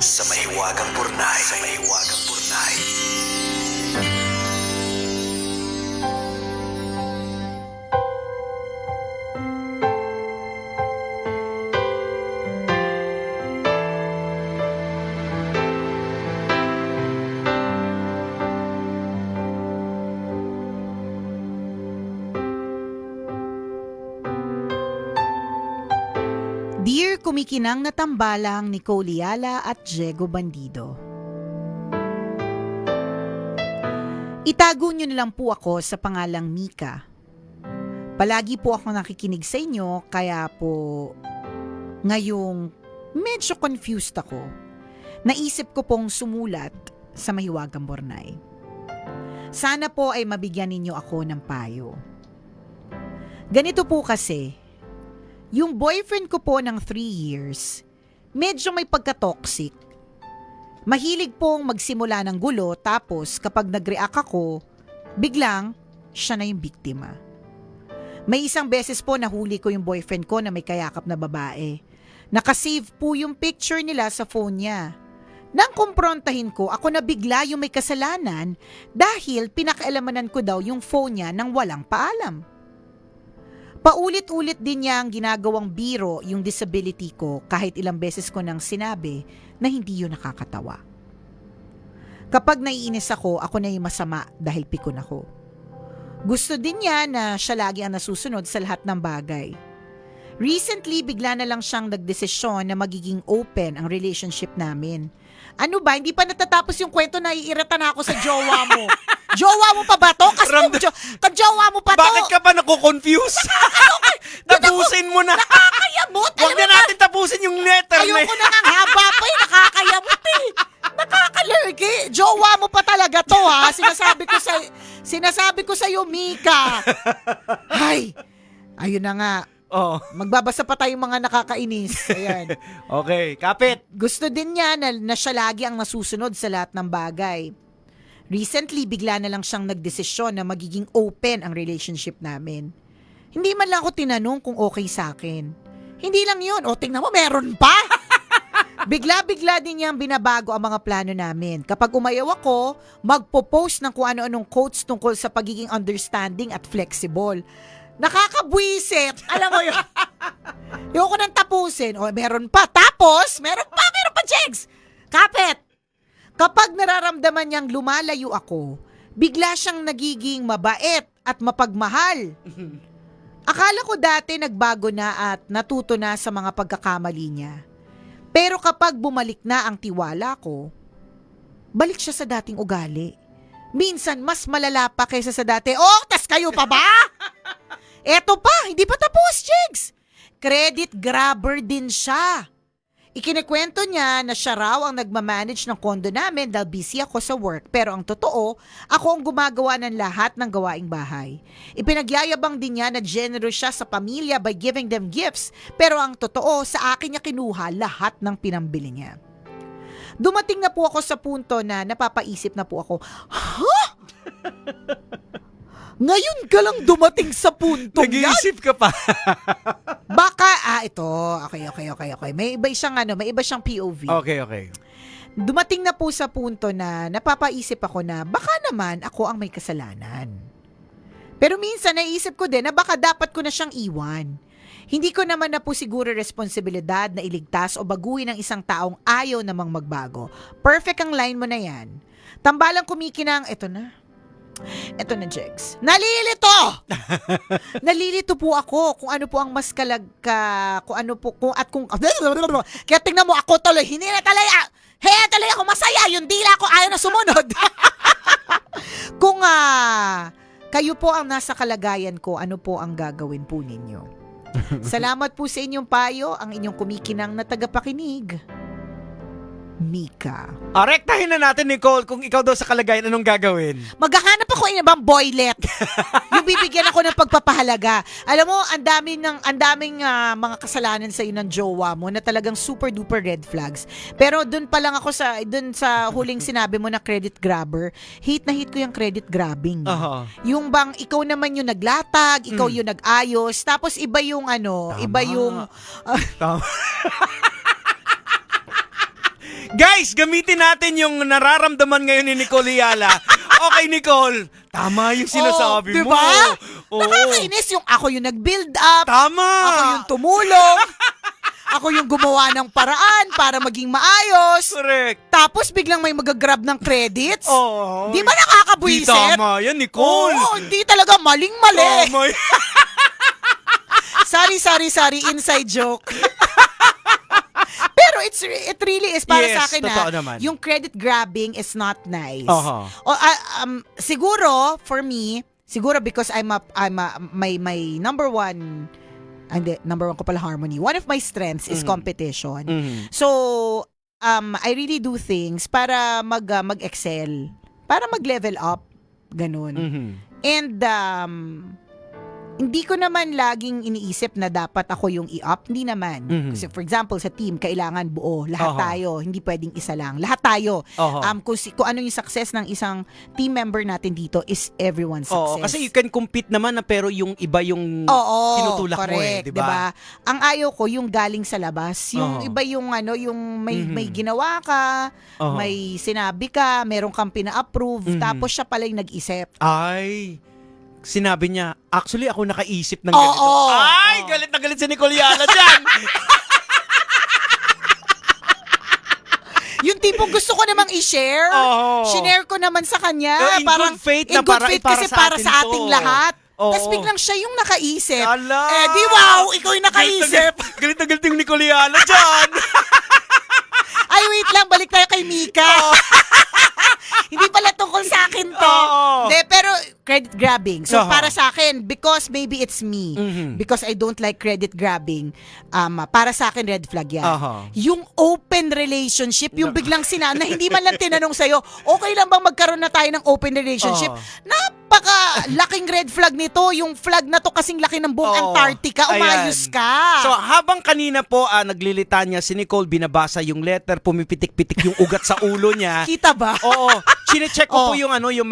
Sa mahiwagang purnay. Sa mahiwagang purnay. Dear kumikinang na tambalang Nicole Yala at Diego Bandido. Itago niyo na lang po ako sa pangalang Mika. Palagi po ako nakikinig sa inyo kaya po ngayong medyo confused ako. Naisip ko pong sumulat sa Mahiwagang Bornay. Sana po ay mabigyan ninyo ako ng payo. Ganito po kasi, yung boyfriend ko po ng 3 years, medyo may pagka-toxic. Mahilig pong magsimula ng gulo tapos kapag nag-react ako, biglang siya na yung biktima. May isang beses po nahuli ko yung boyfriend ko na may kayakap na babae. Nakasave po yung picture nila sa phone niya. Nang kumprontahin ko, ako na bigla yung may kasalanan dahil pinakaalamanan ko daw yung phone niya nang walang paalam. Paulit-ulit din niya ang ginagawang biro yung disability ko kahit ilang beses ko nang sinabi na hindi yun nakakatawa. Kapag naiinis ako na yung masama dahil pikon ako. Gusto din niya na siya lagi ang nasusunod sa lahat ng bagay. Recently, bigla na lang siyang nagdesisyon na magiging open ang relationship namin. Ano ba, hindi pa natatapos yung kwento, naiirita na ako sa jowa mo. Jowa mo pa ba to? Kasi jowa mo pa to. Bakit ka pa nakukonfuse? Tapusin mo na. Nakakayamot. Huwag na natin tapusin yung letter na Ayoko na nga haba pa eh. Nakakayamot eh. Nakakalurgi. Jowa mo pa talaga to ha. Sinasabi ko sa iyo, Mika. Ay. Ayun na nga. Oh. Magbabasa pa tayong mga nakakainis. Ayan. Okay, kapit. Gusto din niya na siya lagi ang nasusunod sa lahat ng bagay. Recently, bigla na lang siyang nagdesisyon na magiging open ang relationship namin. Hindi man lang ako tinanong kung okay sa akin. Hindi lang yun. O, tingnan mo, meron pa! Bigla-bigla din niyang binabago ang mga plano namin. Kapag umayaw ako, magpo-post ng kung ano-anong quotes tungkol sa pagiging understanding at flexible. Nakakabwisit! Alam mo yun? Yung ko nang tapusin. O, meron pa. Tapos, meron pa, Jegs! Kapit! Kapag nararamdaman niyang lumalayo ako, bigla siyang nagiging mabait at mapagmahal. Akala ko dati nagbago na at natuto na sa mga pagkakamali niya. Pero kapag bumalik na ang tiwala ko, balik siya sa dating ugali. Minsan mas malala pa kaysa sa dati. Oh, tas kayo pa ba? Eto pa, hindi pa tapos, Jigs. Credit grabber din siya. Ikinikwento niya na siya raw ang nagmamanage ng kondo namin dahil busy ako sa work. Pero ang totoo, ako ang gumagawa ng lahat ng gawaing bahay. Ipinagyayabang din niya na generous siya sa pamilya by giving them gifts. Pero ang totoo, sa akin niya kinuha lahat ng pinambili niya. Dumating na po ako sa punto na napapaisip na po ako, huh? Ngayon ka lang dumating sa punto yan? Nag-iisip ka pa. Baka, ito. Okay. May iba siyang POV. Okay. Dumating na po sa punto na napapaisip ako na baka naman ako ang may kasalanan. Pero minsan naisip ko din na baka dapat ko na siyang iwan. Hindi ko naman na po siguro responsibilidad na iligtas o baguhin ang isang taong ayaw namang magbago. Perfect ang line mo na yan. Tambalang kumikinang, eto na, Jegs. Nalilito po ako kung ano po ang mas kung ano po, kaya tingnan mo ako tuloy, hindi na talay ako masaya, yung dila ko ayaw na sumunod. Kung kayo po ang nasa kalagayan ko, ano po ang gagawin po ninyo? Salamat po sa inyong payo, ang inyong kumikinang na tagapakinig. Mika. Rektahin na natin, Nicole, kung ikaw daw sa kalagayan, anong gagawin? Maghahanap ako ng ibang boylet. Yung bibigyan ako ng pagpapahalaga. Alam mo, ang daming mga kasalanan sa iyo ng jowa mo na talagang super duper red flags. Pero doon pa lang ako doon sa huling sinabi mo na credit grabber. Hate na hate ko yung credit grabbing. Uh-huh. Yung bang ikaw naman yung naglatag, ikaw yung nag-ayos, tapos iba yung Tama. iba yung Tama. Guys, gamitin natin yung nararamdaman ngayon ni Nicole Ayala. Okay, Nicole. Tama yung sinasabi mo. Diba? Oo. Nakakainis yung ako yung nag-build up. Tama. Ako yung tumulong. Ako yung gumawa ng paraan para maging maayos. Correct. Tapos biglang may magagrab ng credits. Oo. Di ba Di nakakabwisit? tama yan, Nicole. Oo, hindi talaga maling-mali. Tama. Sorry. Inside joke. Pero it really is para Yes, sa akin totoo naman. yung credit grabbing is not nice. Aha. Siguro for me, because my number one ko pala harmony. One of my strengths is competition. Mhm. So I really do things para mag-excel, para mag-level up, ganun. Mhm. And hindi ko naman laging iniisip na dapat ako yung i-up. Hindi naman. Mhm. Kasi for example, sa team, kailangan buo. Lahat Aha. tayo. Hindi pwedeng isa lang. Lahat tayo. Aha. Kung ano yung success ng isang team member natin dito is everyone's Oo, success. kasi you can compete naman na pero yung iba yung Oo, tinutulak mo correct, di ba? Ang ayaw ko yung galing sa labas. Yung Oo. iba yung yung may Mhm. may ginawa ka, Oo. may sinabi ka, meron kang pina-approve, Mhm. tapos siya pala yung nag-isip. Ay, sinabi niya, actually ako nakaisip ng Oo. ganito. Ay, Oo. galit na galit si Nicole Ayala dyan. Yung tipong gusto ko namang i-share. Oo. Shinare ko naman sa kanya. In good faith na para kasi para sa atin ating to. lahat. Oo. Tapos biglang siya yung nakaisip. Ala. Di wow, ikaw yung nakaisip. Galit na galit yung Nicole Ayala dyan. Ay, wait lang, balik tayo kay Mika. Hindi pala tungkol sa akin to. Oo. De, pero credit grabbing. So, Aha. para sa akin, because maybe it's me, Mhm. because I don't like credit grabbing, para sa akin, red flag yan. Aha. Yung open relationship, yung biglang na hindi man lang tinanong sa'yo, okay lang bang magkaroon na tayo ng open relationship? Napaka-laking red flag nito. Yung flag na to kasing laki ng buong Oo. Antarctica. Umayos Ayan. ka. So, habang kanina po naglilitanya si Nicole, binabasa yung letter, pumipitik-pitik yung ugat sa ulo niya. Kita ba? Oo, chine-check ko po Oh. yung yung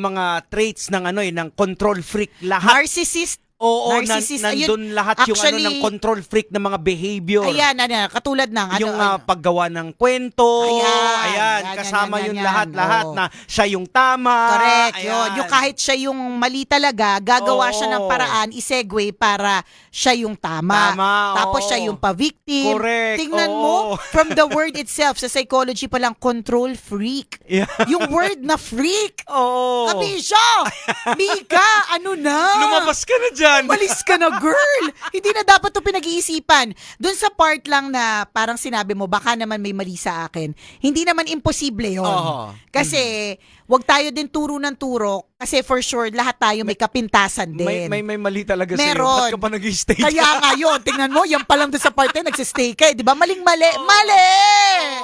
mga traits ng ng control freak lahat. Narcissist. Oo, narcissist. nandun lahat Actually, yung ng control freak na mga behavior. Ayan, katulad ng Yung paggawa ng kwento. Ayan, Kasama yan, yun yan. lahat Oo. na siya yung tama. Correct. Ayan. Yun. Yung kahit siya yung mali talaga, gagawa Oo. siya ng paraan, isegue para siya yung tama. Tama, Tapos oo. siya yung pa-victim. Correct, Tingnan oo. mo, from the word itself, sa psychology pa lang, control freak. Yeah. Yung word na freak. Oo. Kabisyo! Mika, ano na? Lumabas ka na dyan. Malis ka na, girl. Hindi na dapat to pinag-iisipan. Doon sa part lang na parang sinabi mo, baka naman may mali sa akin. Hindi naman imposible yun. Oo. Kasi, wag tayo din turo ng turo. Kasi for sure, lahat tayo may kapintasan din. May mali talaga sa'yo. Meron. Ba't ka pa nag-stay Kaya nga yun, tingnan mo, yan pa lang doon sa part na nagsistay ka. Di ba? Maling-mali. Mali!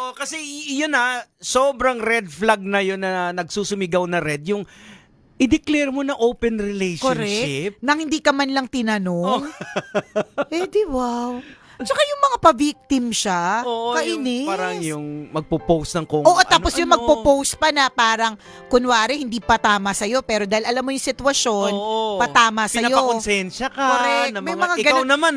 Oo, kasi yun sobrang red flag na yun na nagsusumigaw na red. Yung i-declare mo na open relationship. Correct. Nang hindi ka man lang tinanong. Di wow. Tsaka yung mga pa-victim siya, Oo, kainis. yung parang yung magpo-post ng kung Oo, tapos yung ano-ano. magpo-post pa na parang, kunwari, hindi pa tama sa'yo, pero dahil alam mo yung sitwasyon, Oo. patama sa'yo. Pinapakonsensya ka. Correct. Na May mga, mga ikaw ganun- naman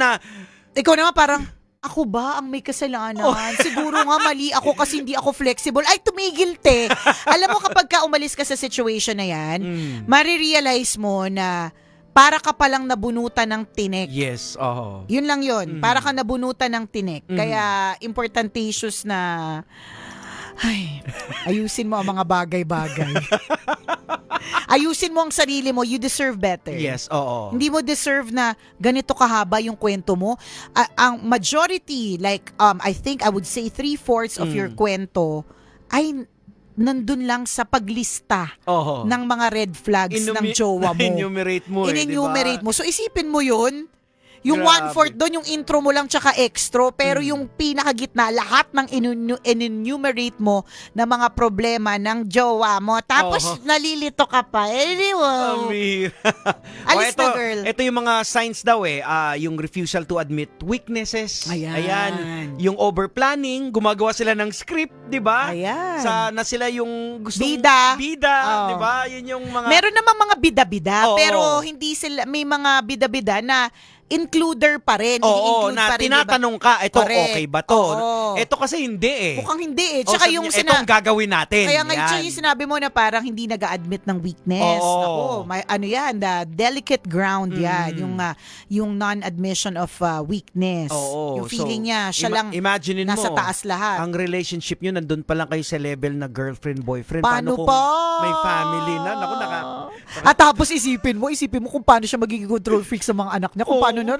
Ikaw naman parang, ako ba ang may kasalanan? Siguro nga mali ako kasi hindi ako flexible. Ay, tumigil te. Alam mo kapag ka umalis ka sa situation na yan, marirealize mo na para ka palang nabunutan ng tinik. Yes, oo. Yun lang yun. Para ka nabunutan ng tinik. Kaya, importantatious na, ayusin mo ang mga bagay-bagay. Ayusin mo ang sarili mo. You deserve better. Yes, oo. Hindi mo deserve na ganito kahaba yung kwento mo. Ang majority, like, I think I would say 3/4 of your kwento ay nandun lang sa paglista Oo. ng mga red flags ng jowa mo. Enumerate mo In-enumerate mo. So, isipin mo yun. Yung Grabe. 1/4 doon, yung intro mo lang tsaka extra, pero yung pinakagitna, lahat ng in-enumerate mo na mga problema ng jowa mo. Tapos, nalilito ka pa. Wow. Amir. Alis na, girl. Ito yung mga signs daw yung refusal to admit weaknesses. Ayan. Yung over-planning, gumagawa sila ng script, di ba? Ayan. Na sila yung gusto Bida. Bida, Oh. di ba? Yun yung mga... Meron namang mga bida-bida, Oo. pero hindi sila, may mga bida-bida na includer pa rin. Oo, I-include na pa rin, diba? tinatanong ka, ito Correct. okay ba to? Oo. Ito kasi hindi eh. Mukhang hindi eh. O, Tsaka sabi yung niya, ito ang gagawin natin. Kaya nga Yan. yung sinabi mo na parang hindi nag-a-admit ng weakness. Oo. Ako, may ano yan, the delicate ground yan. Mm. Yung non-admission of weakness. Oo. Yung feeling So, niya, siya lang imaginein nasa mo, taas lahat. ang relationship nyo, nandun pa lang kayo sa level na girlfriend, boyfriend. Paano kung pa? may family na? Naku, At tapos isipin mo kung paano siya magiging control freak sa mga anak niya. Kung Oo. paano na,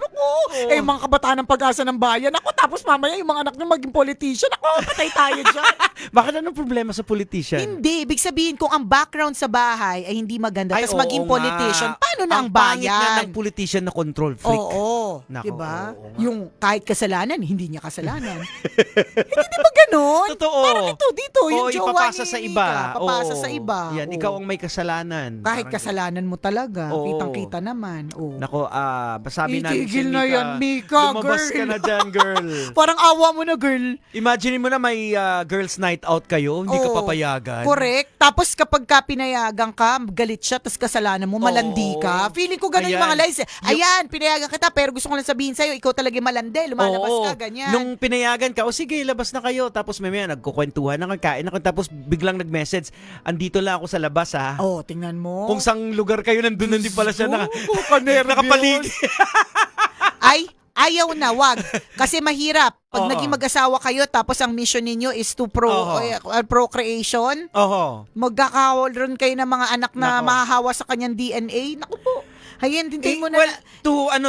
yung mga kabataan ng pag-asa ng bayan. Ako, tapos mamaya yung mga anak niya maging politician. Ako, patay tayo dyan. Bakit anong problema sa politician? Hindi, ibig sabihin kung ang background sa bahay ay hindi maganda, Ay, tapos maging oo politician, nga. paano na ang pangit bayan? na ng politician na control freak. Oo, Nako, 'di ba? oo nga. Yung kahit kasalanan, hindi niya kasalanan. Hindi ba ganoon? Totoo. Parang dito, yung Oo, jowa ipapasa ni sa Mika, iba. papasa Oo. sa iba. Yan, Oo. ikaw ang may kasalanan. Kahit Parang- kasalanan mo talaga, Oo. kitang-kita naman. Oo. Nako, sabi namin si Itigil na Mika, yan, Mika, lumabas girl. ka na dyan, girl. Parang awa mo na, girl. Imagine mo na may girls night out kayo, hindi ka Oo. papayagan. Correct. Tapos kapag ka pinayagan ka, galit siya, tapos kasalanan mo, malandi Oo. ka. Feeling ko ganun yung Ayan. mga lies. Ayan, pinayagan kita, pero gusto ko lang sabihin sa'yo, ikaw talaga yung malandi, lumalabas Oo. ka, ganyan. Nung pinayagan ka, o sige, labas na kayo. Tapos may nagkukwentuhan, nakakain ako. Tapos biglang nag-message, andito lang ako sa labas ha. Oh, tingnan mo. Kung sang lugar kayo, nandun din pala siya nakapaligid. Ay, ayaw na, wag. Kasi mahirap. Pag Oo. naging mag-asawa kayo, tapos ang mission ninyo is to Oo. procreation, Oho. magkakaroon kayo ng mga anak na Nako. mahahawa sa kanyang DNA. Naku po. Hayan, hindi mo na... Well,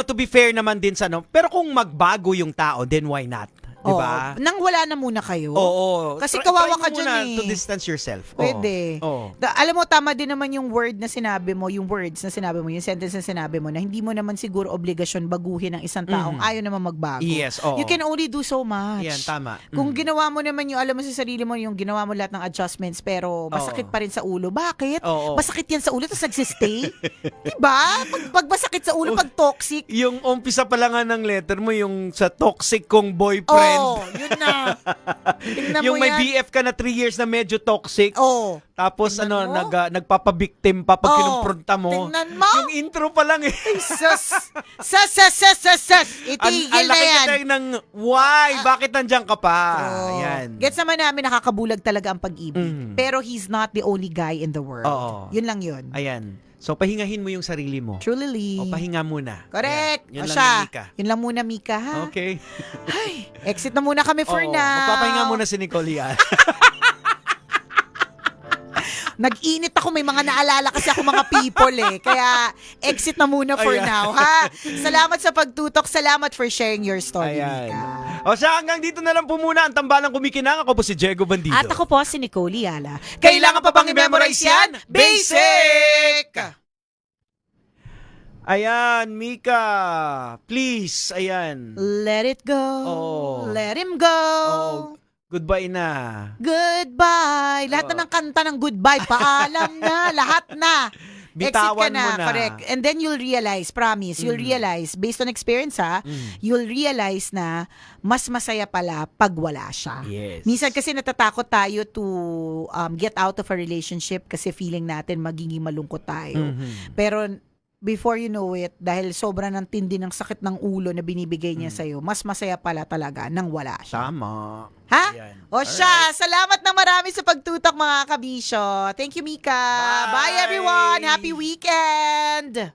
to be fair naman din sa pero kung magbago yung tao, then why not? Di ba? Nang wala na muna kayo. Oo. Kasi kawawa try ka mo dyan muna eh. to distance yourself. Pwede. Oo. Alam mo, tama din naman yung word na sinabi mo, yung words na sinabi mo, yung sentence na sinabi mo, na hindi mo naman siguro obligasyon baguhin ng isang taong ayaw naman magbago. Yes, oo. You can only do so much. Yan, tama. Kung ginawa mo naman yung, alam mo sa sarili mo, yung ginawa mo lahat ng adjustments, pero masakit pa rin sa ulo. Bakit? Oo. Masakit yan sa ulo, tapos nagsistay? diba? Pag masakit sa ulo, pag toxic, Yung umpisa pa lang nga ng letter mo, yung sa toxic kong boyfriend. yun na. Tingnan Yung mo may yan. BF ka na 3 years na medyo toxic. Tapos Tingnan mo. nagpapabiktim pa pag kinumpronta mo. Tingnan mo. Yung intro pa lang eh. Sus. Itigil na laki yan. ka ng why? Bakit nandiyan ka pa? Oh. Yan. Gets naman namin nakakabulag talaga ang pag-ibig. Mhm. Pero he's not the only guy in the world. Oo. Yun lang yun. Ayan. So, pahingahin mo yung sarili mo. Truly. O, pahinga muna. Correct. Ayan. Yun O lang siya. yung Mika. Yun lang muna, Mika, ha? Okay. Ay, exit na muna kami for Oo, now. magpapahinga muna si Nicole yan. Nag-init ako, may mga naalala kasi ako mga people eh. Kaya exit na muna for Ayan. now, ha? Salamat sa pagtutok. Salamat for sharing your story, Ayan. Mika. O siya, hanggang dito na lang po muna ang tambalang kumikinang. Ako po si Diego Bandido. At ako po si Nicole Yala. Kailangan pa bang i-memorize yan? Basic! Ayan, Mika. Please, ayan. Let it go. Oo. Let him go. Oh, goodbye na. Goodbye. Lahat na ng kanta ng goodbye. Paalam na. Lahat na. Bitawan Exit ka na. mo na. Correct. And then you'll realize, promise, you'll realize, based on experience ha, you'll realize na mas masaya pala pag wala siya. Yes. Minsan kasi natatakot tayo to get out of a relationship kasi feeling natin magiging malungkot tayo. Mhm. Pero before you know it, dahil sobrang ng tindi ng sakit ng ulo na binibigay niya sa'yo, mas masaya pala talaga nang wala siya. Tama. Ha? Ayan. O siya, salamat na marami sa pagtutok mga kabisyo. Thank you, Mika. Bye. Bye everyone. Happy weekend.